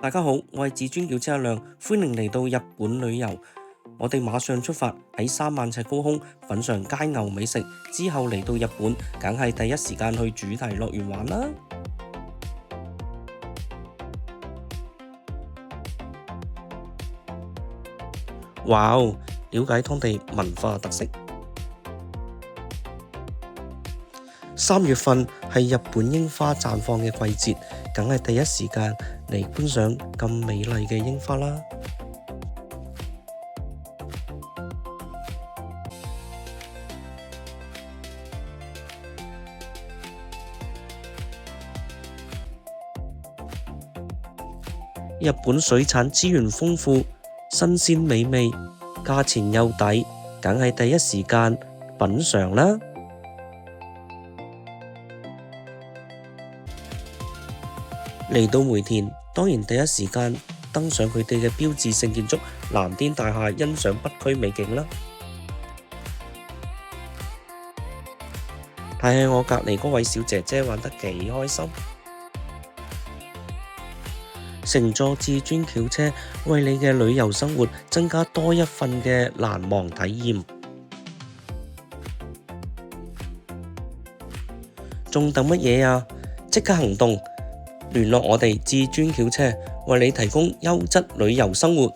大家好，我係至尊轎車阿亮，歡迎嚟到日本旅遊。我哋馬上出發，喺3萬尺高空品嘗街牛美食，之後嚟到日本，梗係第一時間去主題樂園玩啦。哇哦！了解當地文化特色。3月份係日本櫻花綻放嘅季節，梗係第一時間嚟觀賞咁美麗嘅櫻花啦。日本水產資源豐富，新鮮美味，價錢又抵，梗係第一時間品嚐啦。嚟到梅田，當然第一時間登上佢哋嘅標誌性建築藍天大廈，欣賞北區美景啦。睇下我隔離嗰位小姐姐玩得幾開心，乘坐至尊轎車，為你嘅旅遊生活增加多一份嘅難忘體驗。仲等乜嘢啊？即刻行動！聯絡我哋至尊轎車，為你提供優質旅遊生活。